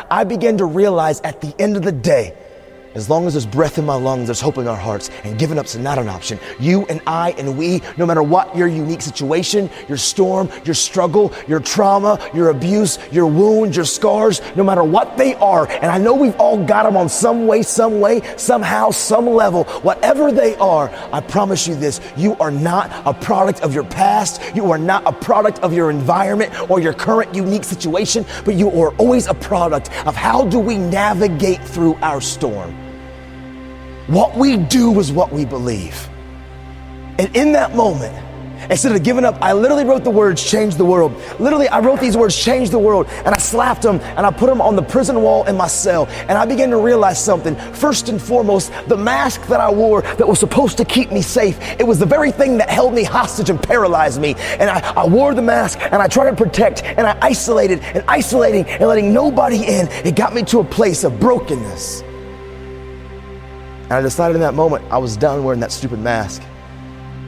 I began to realize at the end of the day, as long as there's breath in my lungs, there's hope in our hearts, and giving up's not an option. You and I and we, no matter what your unique situation, your storm, your struggle, your trauma, your abuse, your wounds, your scars, no matter what they are, and I know we've all got them on some way, somehow, some level, whatever they are, I promise you this, you are not a product of your past, you are not a product of your environment or your current unique situation, but you are always a product of how do we navigate through our storm. What we do is what we believe. And in that moment, instead of giving up, I literally wrote the words, change the world. Literally, I wrote these words, change the world, and I slapped them and I put them on the prison wall in my cell. And I began to realize something. First and foremost, the mask that I wore that was supposed to keep me safe, it was the very thing that held me hostage and paralyzed me. And I wore the mask and I tried to protect and I isolated and isolating and letting nobody in. It got me to a place of brokenness. And I decided in that moment, I was done wearing that stupid mask.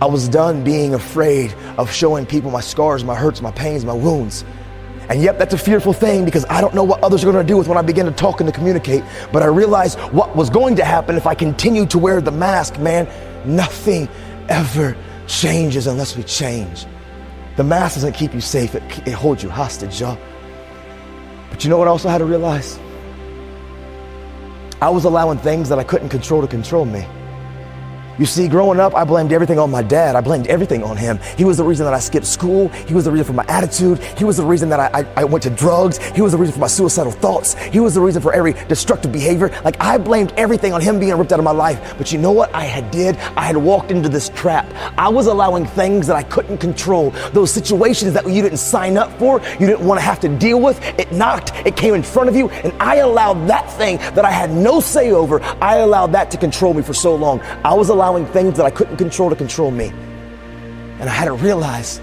I was done being afraid of showing people my scars, my hurts, my pains, my wounds. And yep, that's a fearful thing because I don't know what others are going to do with when I begin to talk and to communicate. But I realized what was going to happen if I continued to wear the mask, man. Nothing ever changes unless we change. The mask doesn't keep you safe, it holds you hostage, y'all. But you know what I also had to realize? I was allowing things that I couldn't control to control me. You see, growing up, I blamed everything on my dad. I blamed everything on him. He was the reason that I skipped school. He was the reason for my attitude. He was the reason that I went to drugs. He was the reason for my suicidal thoughts. He was the reason for every destructive behavior. Like, I blamed everything on him being ripped out of my life. But you know what I had walked into this trap. I was allowing things that I couldn't control. Those situations that you didn't sign up for, you didn't want to have to deal with. It knocked, it came in front of you, and I allowed that thing that I had no say over, I allowed that to control me for so long. I was allowing things that I couldn't control to control me. And I had to realize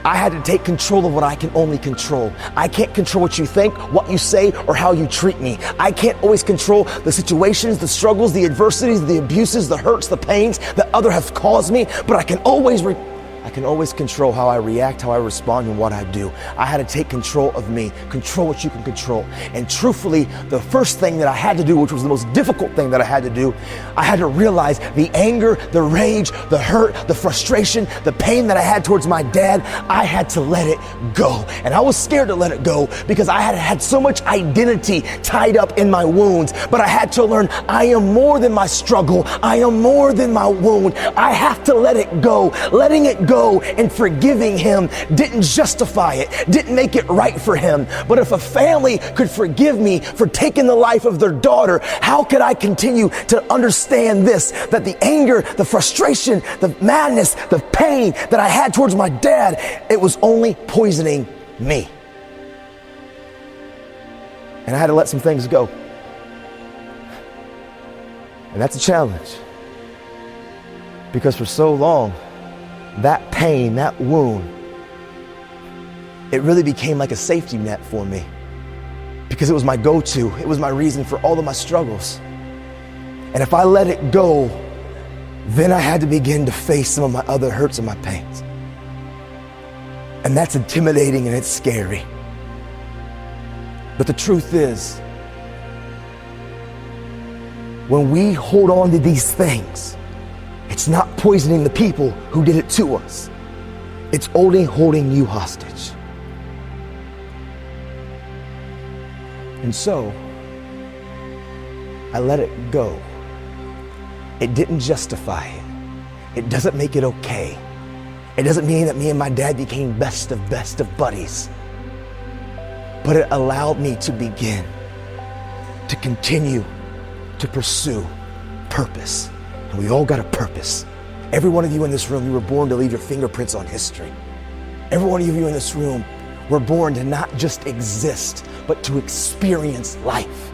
I had to take control of what I can only control. I can't control what you think, what you say, or how you treat me. I can't always control the situations, the struggles, the adversities, the abuses, the hurts, the pains that others have caused me, but I can always control how I react, how I respond, and what I do. I had to take control of me, control what you can control. And truthfully, the first thing that I had to do, which was the most difficult thing that I had to do, I had to realize the anger, the rage, the hurt, the frustration, the pain that I had towards my dad, I had to let it go. And I was scared to let it go because I had so much identity tied up in my wounds. But I had to learn I am more than my struggle. I am more than my wound. I have to let it go. Letting it go and forgiving him didn't justify it, didn't make it right for him. But if a family could forgive me for taking the life of their daughter, how could I continue to understand this, that the anger, the frustration, the madness, the pain that I had towards my dad, it was only poisoning me. And I had to let some things go. And that's a challenge. Because for so long, that pain, that wound, it really became like a safety net for me because it was my go-to. It was my reason for all of my struggles. And if I let it go, then I had to begin to face some of my other hurts and my pains. And that's intimidating and it's scary. But the truth is, when we hold on to these things, it's not poisoning the people who did it to us. It's only holding you hostage. And so, I let it go. It didn't justify it. It doesn't make it okay. It doesn't mean that me and my dad became best of buddies. But it allowed me to begin to continue to pursue purpose. And we all got a purpose. Every one of you in this room, you were born to leave your fingerprints on history. Every one of you in this room were born to not just exist, but to experience life.